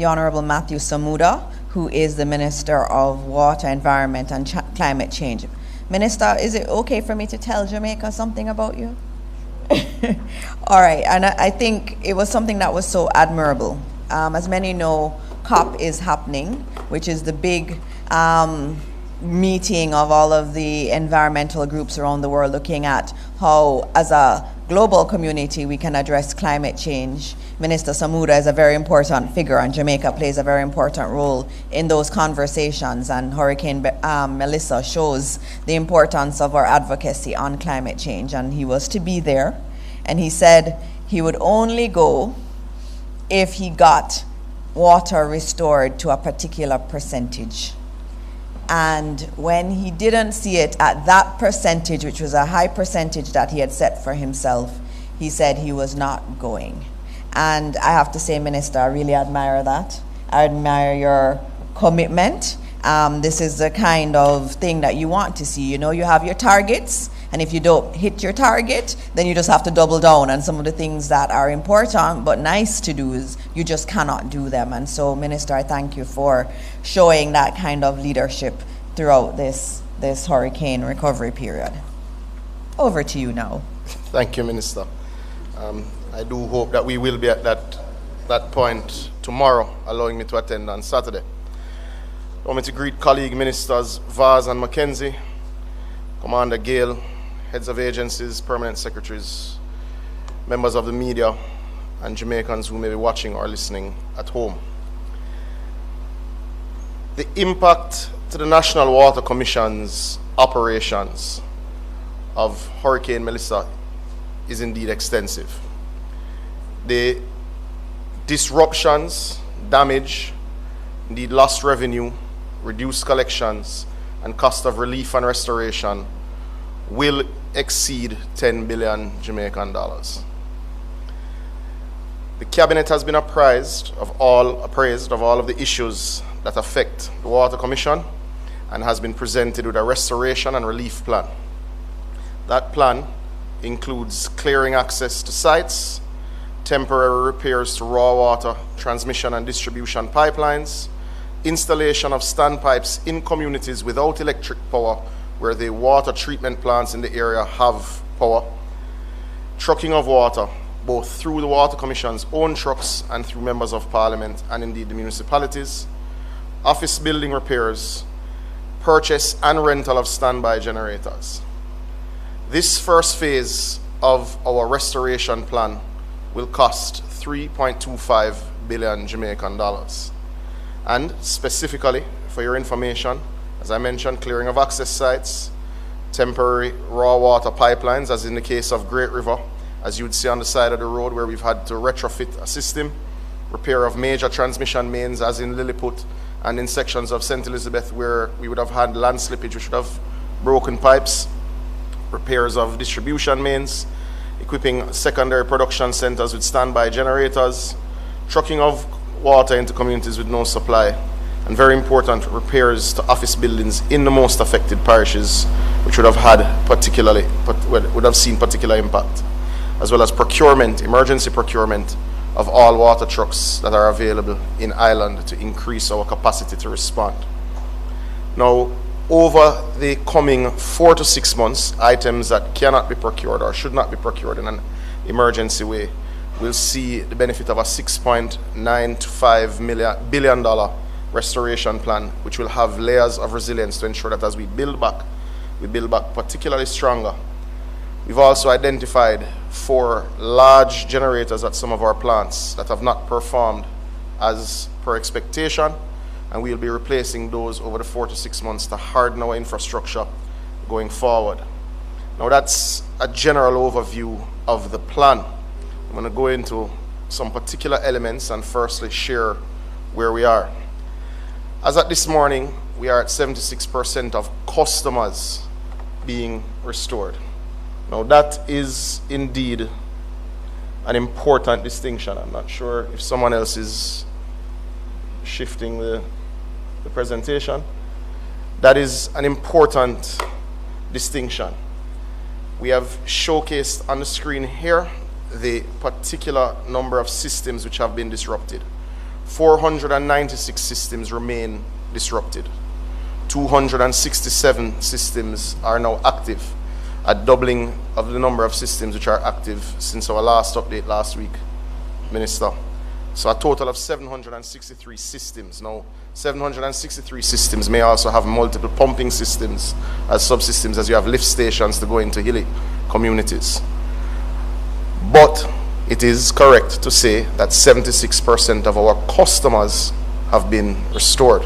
the Honorable Matthew Samuda, who is the Minister of Water, Environment and Climate Change. Minister, is it okay for me to tell Jamaica something about you? All right, and I think it was something that was so admirable. As many know, COP is happening, which is the big meeting of all of the environmental groups around the world, looking at how, as a global community, we can address climate change. Minister Samuda is a very important figure, and Jamaica plays a very important role in those conversations, and Hurricane Melissa shows the importance of our advocacy on climate change, and he was to be there, and he said he would only go if he got water restored to a particular percentage. And when he didn't see it at that percentage, which was a high percentage that he had set for himself, he said he was not going. And I have to say, Minister, I really admire that. I admire your commitment. This is the kind of thing that you want to see. You know, you have your targets, and if you don't hit your target, then you just have to double down on some of the things that are important but nice to do is you just cannot do them. And so, Minister, I thank you for showing that kind of leadership throughout this hurricane recovery period. Over to you now. Thank you, Minister. I do hope that we will be at that point tomorrow, allowing me to attend on Saturday. I want me to greet colleague Ministers Vaz and Mackenzie, Commander Gale, heads of agencies, permanent secretaries, members of the media, and Jamaicans who may be watching or listening at home. The impact to the National Water Commission's operations of Hurricane Melissa is indeed extensive. The disruptions, damage, indeed lost revenue, reduced collections, and cost of relief and restoration will exceed 10 billion Jamaican dollars. The Cabinet has been appraised of all of the issues that affect the Water Commission and has been presented with a restoration and relief plan. That plan includes clearing access to sites, temporary repairs to raw water transmission and distribution pipelines, installation of standpipes in communities without electric power where the water treatment plants in the area have power, trucking of water both through the Water Commission's own trucks and through members of Parliament and indeed the municipalities, office building repairs, purchase and rental of standby generators. This first phase of our restoration plan will cost 3.25 billion Jamaican dollars. And specifically, for your information, as I mentioned, clearing of access sites, temporary raw water pipelines, as in the case of Great River, as you would see on the side of the road where we've had to retrofit a system, repair of major transmission mains, as in Lilliput, and in sections of St. Elizabeth where we would have had land slippage, which would have broken pipes, repairs of distribution mains, equipping secondary production centers with standby generators, trucking of water into communities with no supply, and very important, repairs to office buildings in the most affected parishes, which would have seen particular impact, as well as procurement, emergency procurement of all water trucks that are available in Ireland to increase our capacity to respond. Now, over the coming 4 to 6 months, items that cannot be procured or should not be procured in an emergency way will see the benefit of a $6.95 billion restoration plan, which will have layers of resilience to ensure that as we build back particularly stronger. We've also identified 4 large generators at some of our plants that have not performed as per expectation, and we'll be replacing those over the 4 to 6 months to harden our infrastructure going forward. Now that's a general overview of the plan. I'm going to go into some particular elements and firstly share where we are. As at this morning, we are at 76% of customers being restored. Now that is indeed an important distinction. I'm not sure if someone else is shifting the presentation. That is an important distinction. We have showcased on the screen here the particular number of systems which have been disrupted. 496 systems remain disrupted. 267 systems are now active, a doubling of the number of systems which are active since our last update last week, Minister. So a total of 763 systems. Now, 763 systems may also have multiple pumping systems as subsystems, as you have lift stations to go into hilly communities. But it is correct to say that 76% of our customers have been restored.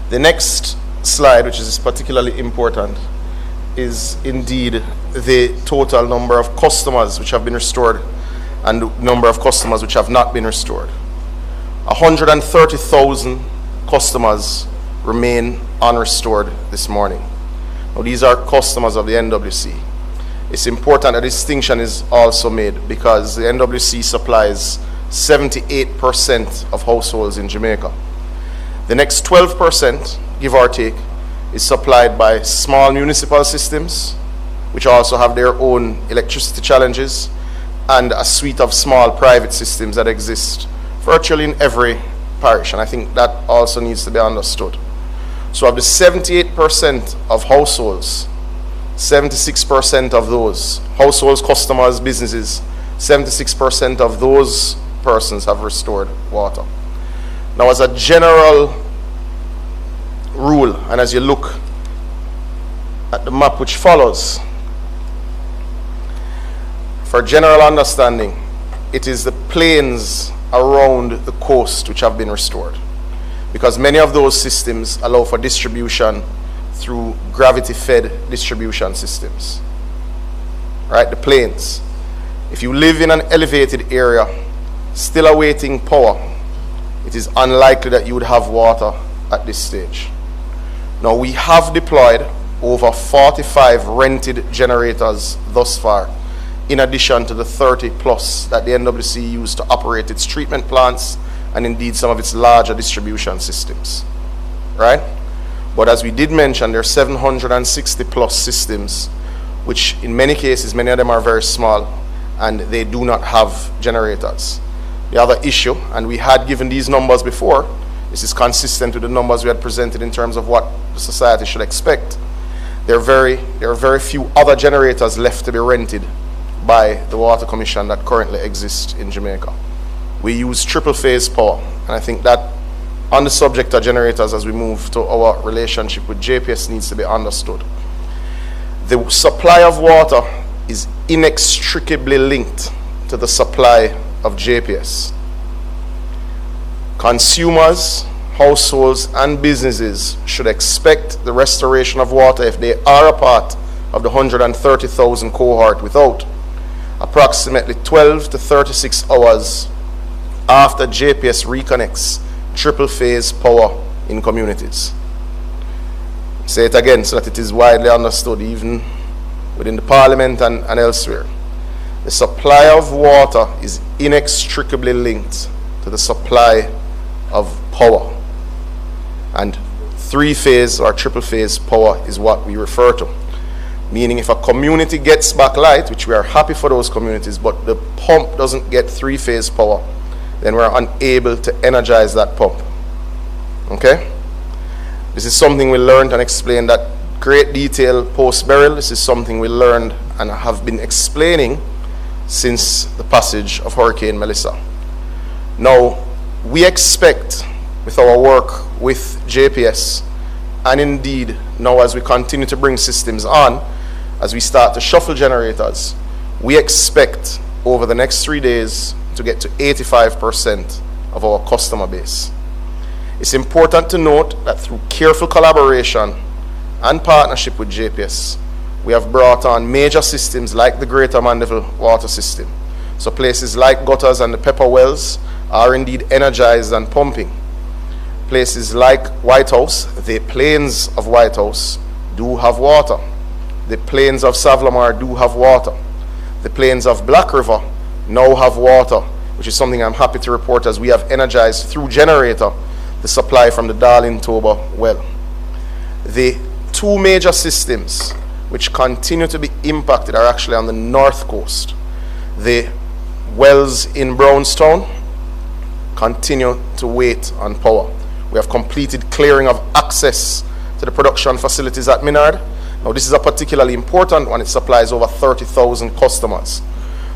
The next slide, which is particularly important, is indeed the total number of customers which have been restored and the number of customers which have not been restored. 130,000 customers remain unrestored this morning. Now, these are customers of the NWC. It's important that distinction is also made because the NWC supplies 78% of households in Jamaica. The next 12%, give or take, is supplied by small municipal systems, which also have their own electricity challenges, and a suite of small private systems that exist virtually in every parish. And I think that also needs to be understood. So of the 78% of households, 76% of those households, customers, businesses, 76% of those persons have restored water. Now, as a general rule, and as you look at the map which follows, for general understanding, it is the plains around the coast which have been restored, because many of those systems allow for distribution through gravity-fed distribution systems. Right, the plains. If you live in an elevated area, still awaiting power, it is unlikely that you would have water at this stage. Now, we have deployed over 45 rented generators thus far, in addition to the 30 plus that the NWC used to operate its treatment plants and indeed some of its larger distribution systems, right? But as we did mention, there are 760 plus systems, which in many cases, many of them are very small and they do not have generators. The other issue, and we had given these numbers before, this is consistent with the numbers we had presented in terms of what the society should expect. There are very few other generators left to be rented by the Water Commission that currently exist in Jamaica. We use triple phase power, and I think that on the subject of generators, as we move to our relationship with JPS, needs to be understood. The supply of water is inextricably linked to the supply of JPS. Consumers, households, and businesses should expect the restoration of water if they are a part of the 130,000 cohort without approximately 12 to 36 hours after JPS reconnects triple phase power in communities. Say it again so that it is widely understood even within the Parliament and elsewhere. The supply of water is inextricably linked to the supply of power. And three-phase or triple-phase power is what we refer to. Meaning if a community gets back light, which we are happy for those communities, but the pump doesn't get three-phase power, then we're unable to energize that pump. Okay? This is something we learned and explained at great detail post-burial. This is something we learned and have been explaining since the passage of Hurricane Melissa. Now, we expect with our work with JPS, and indeed now as we continue to bring systems on, as we start to shuffle generators, we expect over the next 3 days to get to 85% of our customer base. It's important to note that through careful collaboration and partnership with JPS, we have brought on major systems like the Greater Mandeville Water System. So places like Gutters and the Pepper Wells are indeed energized and pumping. Places like White House, the plains of White House, do have water. The plains of Savlamar do have water. The plains of Black River now have water, which is something I'm happy to report as we have energized through generator the supply from the Darling Toba well. The two major systems which continue to be impacted are actually on the north coast. The wells in Brownstown continue to wait on power. We have completed clearing of access to the production facilities at Minard. Now, this is a particularly important one. It supplies over 30,000 customers.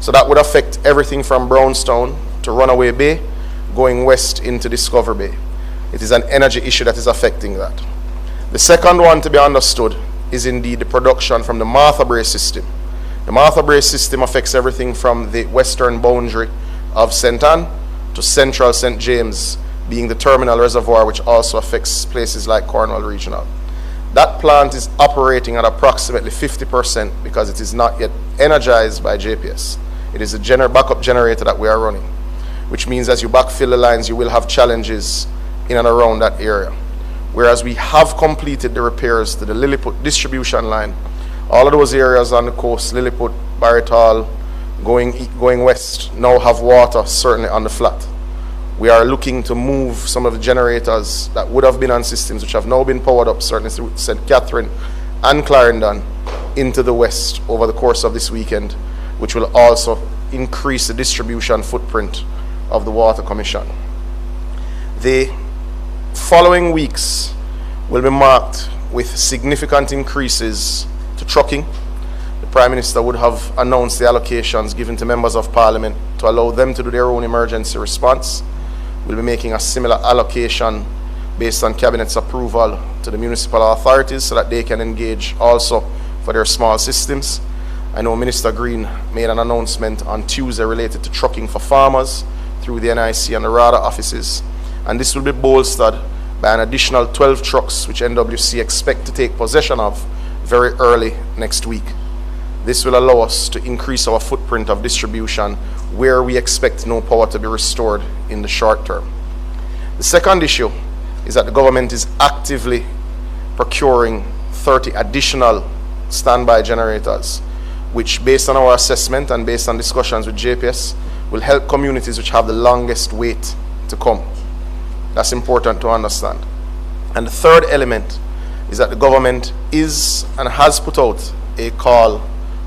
So that would affect everything from Brownstown to Runaway Bay, going west into Discover Bay. It is an energy issue that is affecting that. The second one to be understood is indeed the production from the Martha Brae system. The Martha Brae system affects everything from the western boundary of St. Anne to central St. James, being the terminal reservoir, which also affects places like Cornwall Regional. That plant is operating at approximately 50% because it is not yet energized by JPS. It is a backup generator that we are running, which means as you backfill the lines, you will have challenges in and around that area. Whereas we have completed the repairs to the Lilliput distribution line, all of those areas on the coast, Lilliput, Barretall, going west, now have water certainly on the flat. We are looking to move some of the generators that would have been on systems which have now been powered up, certainly through St. Catherine and Clarendon, into the west over the course of this weekend, which will also increase the distribution footprint of the Water Commission. The following weeks will be marked with significant increases to trucking. The Prime Minister would have announced the allocations given to members of Parliament to allow them to do their own emergency response. We'll be making a similar allocation based on Cabinet's approval to the municipal authorities so that they can engage also for their small systems. I know Minister Green made an announcement on Tuesday related to trucking for farmers through the NIC and the RADA offices, and this will be bolstered by an additional 12 trucks which NWC expect to take possession of very early next week. This will allow us to increase our footprint of distribution where we expect no power to be restored in the short term. The second issue is that the government is actively procuring 30 additional standby generators, which, based on our assessment and based on discussions with JPS, will help communities which have the longest wait to come. That's important to understand. And the third element is that the government is and has put out a call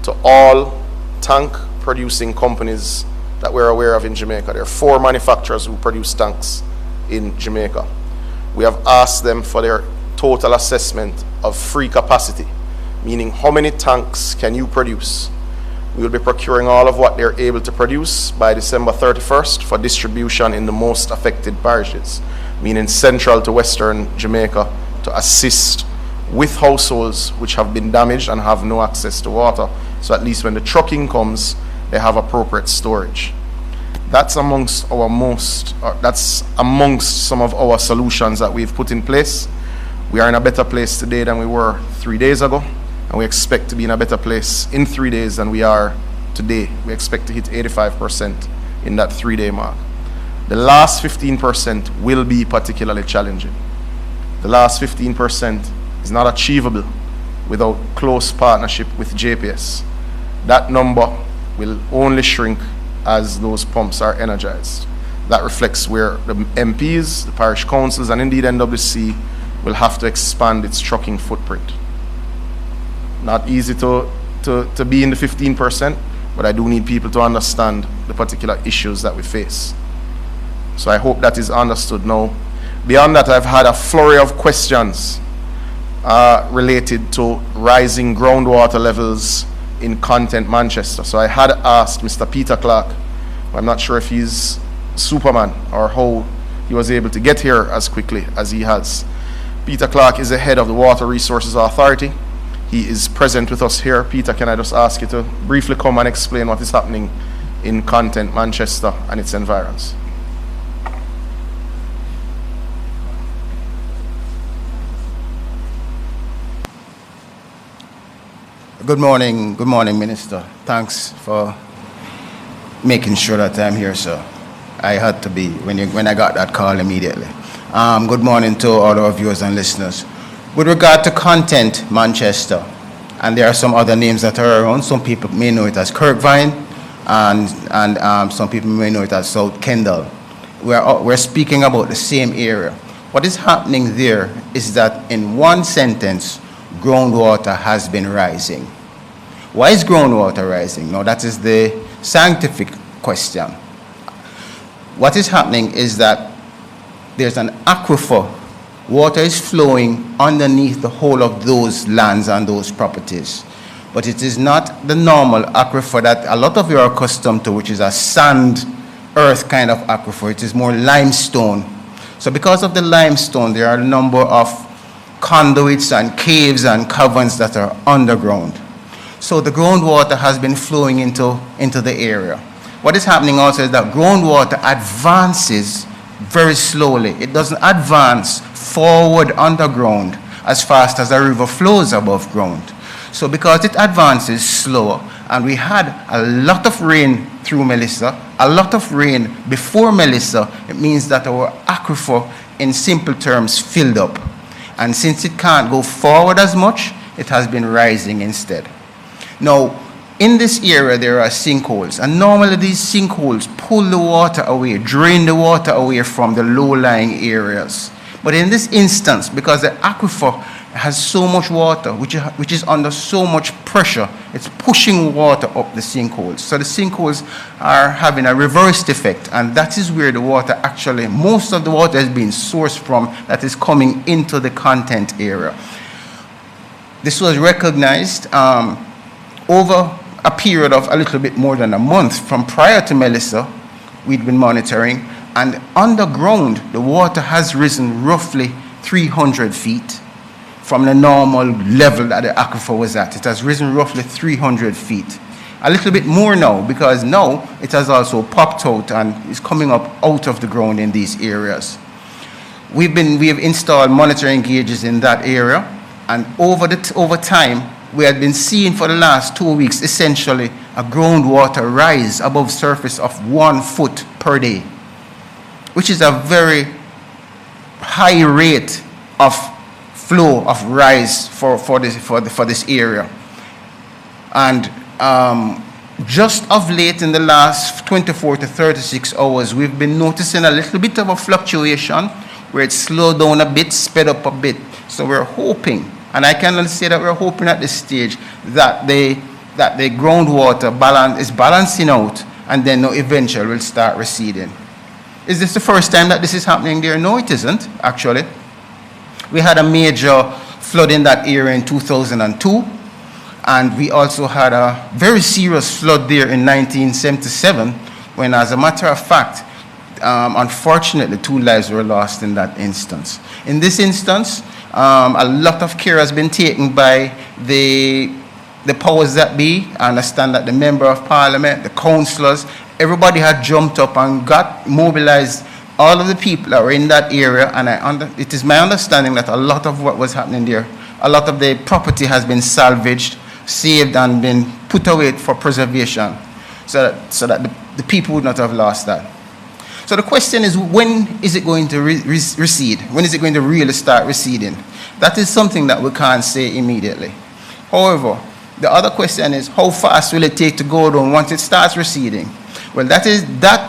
to all tank producing companies that we're aware of in Jamaica. There are 4 manufacturers who produce tanks in Jamaica. We have asked them for their total assessment of free capacity, meaning how many tanks can you produce. We will be procuring all of what they're able to produce by December 31st for distribution in the most affected parishes, meaning central to western Jamaica, to assist with households which have been damaged and have no access to water. So at least when the trucking comes, they have appropriate storage. That's amongst some of our solutions that we've put in place. We are in a better place today than we were 3 days ago, and we expect to be in a better place in 3 days than we are today. We expect to hit 85% in that 3-day mark. The last 15% will be particularly challenging. The last 15% is not achievable without close partnership with JPS. That number will only shrink as those pumps are energized. That reflects where the MPs, the parish councils, and indeed NWC will have to expand its trucking footprint. Not easy to be in the 15%, but I do need people to understand the particular issues that we face. So I hope that is understood now. Beyond that, I've had a flurry of questions related to rising groundwater levels in Content Manchester. So I had asked Mr. Peter Clark, I'm not sure if he's Superman or how he was able to get here as quickly as he has. Peter Clark is the head of the Water Resources Authority. He is present with us here. Peter, can I just ask you to briefly come and explain what is happening in Content Manchester and its environs? Good morning, Minister. Thanks for making sure that I'm here, sir. I had to be when I got that call immediately. Good morning to all our viewers and listeners. With regard to Content Manchester, and there are some other names that are around. Some people may know it as Kirkvine, and some people may know it as South Kendall. We're speaking about the same area. What is happening there is that in one sentence, groundwater has been rising. Why is groundwater rising? Now, that is the scientific question. what is happening is that there's an aquifer. Water is flowing underneath the whole of those lands and those properties. But it is not the normal aquifer that a lot of you are accustomed to, which is a sand, earth kind of aquifer. It is more limestone. So because of the limestone, there are a number of conduits and caves and caverns that are underground. So the groundwater has been flowing into the area. What is happening also is that groundwater advances very slowly. It doesn't advance forward underground as fast as a river flows above ground. So because it advances slower, and we had a lot of rain through Melissa, a lot of rain before Melissa, it means that our aquifer, in simple terms, filled up. And since it can't go forward as much, it has been rising instead. Now, in this area, there are sinkholes, and normally these sinkholes pull the water away, drain the water away from the low-lying areas. But in this instance, because the aquifer has so much water, which is under so much pressure, it's pushing water up the sinkholes. So the sinkholes are having a reversed effect, and that is where the water actually, most of the water is being sourced from, that is coming into the content area. This was recognized over a period of a little bit more than a month from prior to Melissa. We'd been monitoring, and underground the water has risen roughly 300 feet from the normal level that the aquifer was at. It has risen roughly 300 feet. A little bit more now, because now it has also popped out and is coming up out of the ground in these areas. We have installed monitoring gauges in that area, and over time we had been seeing for the last 2 weeks essentially a groundwater rise above surface of 1 foot per day, which is a very high rate of flow of rise for this area. And just of late, in the last 24 to 36 hours, we've been noticing a little bit of a fluctuation where it slowed down a bit, sped up a bit. So we're hoping, and I can only say that we're hoping at this stage that the groundwater is balancing out, and then eventually will start receding. Is this the first time that this is happening there? No, it isn't, actually. We had a major flood in that area in 2002, and we also had a very serious flood there in 1977, when, as a matter of fact, unfortunately, 2 lives were lost in that instance. In this instance, a lot of care has been taken by the powers that be. I understand that the Member of Parliament, the councillors, everybody had jumped up and got mobilized, all of the people that were in that area, and it is my understanding that a lot of what was happening there, a lot of the property has been salvaged, saved, and been put away for preservation, so that the people would not have lost that. So the question is, when is it going to recede? When is it going to really start receding? That is something that we can't say immediately. However, the other question is, how fast will it take to go down once it starts receding? Well, that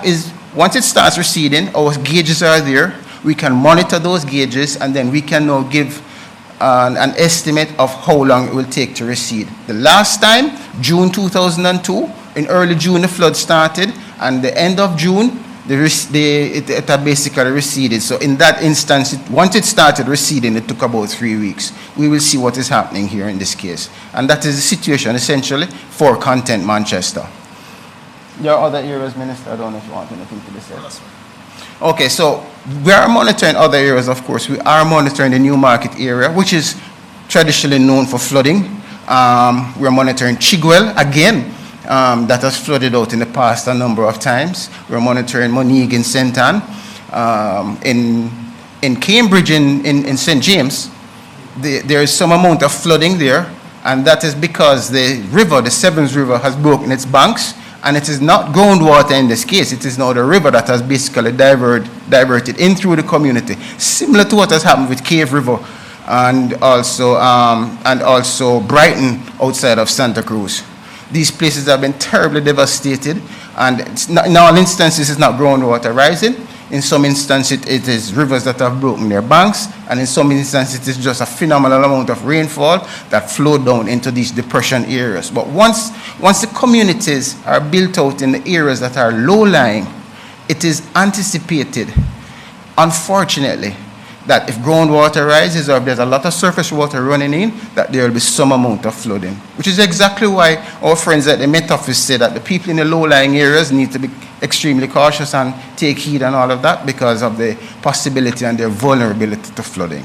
is once it starts receding, our gauges are there. We can monitor those gauges, and then we can now give an estimate of how long it will take to recede. The last time, June 2002, in early June the flood started, and the end of June, it had basically receded. So in that instance, once it started receding, it took about 3 weeks. We will see what is happening here in this case. And that is the situation essentially for Content Manchester. There are other areas, Minister. I don't know if you want anything to be said. Okay, so we are monitoring other areas, of course. We are monitoring the Newmarket area, which is traditionally known for flooding. We're monitoring Chigwell again. That has flooded out in the past a number of times. We're monitoring Monique in St. Anne. In Cambridge, in St. James, there is some amount of flooding there, and that is because the river, the Sevens River, has broken its banks, and it is not groundwater in this case. It is now the river that has basically diverted in through the community, similar to what has happened with Cave River and also Brighton outside of Santa Cruz. These places have been terribly devastated, and in all instances it's not groundwater rising. In some instances it is rivers that have broken their banks, and in some instances it is just a phenomenal amount of rainfall that flowed down into these depression areas. But once the communities are built out in the areas that are low-lying, it is anticipated, unfortunately, that if groundwater rises or if there's a lot of surface water running in, that there will be some amount of flooding, which is exactly why our friends at the Met Office say that the people in the low-lying areas need to be extremely cautious and take heed and all of that because of the possibility and their vulnerability to flooding.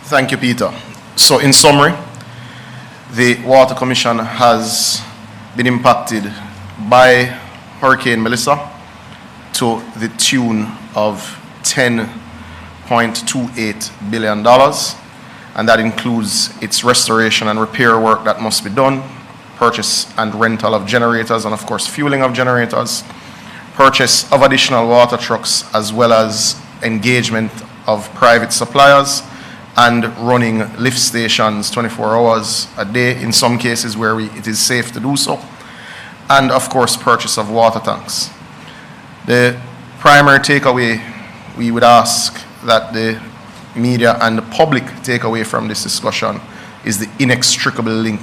Thank you, Peter. So in summary, the Water Commission has been impacted by Hurricane Melissa to the tune of $10.28 billion, and that includes its restoration and repair work that must be done, purchase and rental of generators, and of course fueling of generators, purchase of additional water trucks, as well as engagement of private suppliers, and running lift stations 24 hours a day in some cases where it is safe to do so, and of course purchase of water tanks. The primary takeaway we would ask that the media and the public take away from this discussion is the inextricable link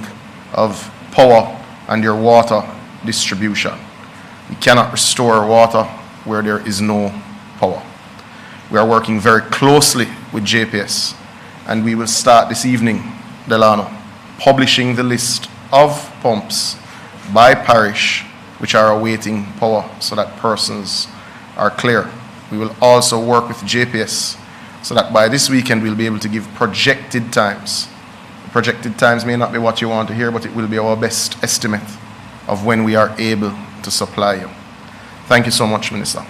of power and your water distribution. We cannot restore water where there is no power. We are working very closely with JPS, and we will start this evening, Delano, publishing the list of pumps by parish which are awaiting power so that persons are clear. We will also work with JPS so that by this weekend we'll be able to give projected times. Projected times may not be what you want to hear, but it will be our best estimate of when we are able to supply you. Thank you so much, Minister.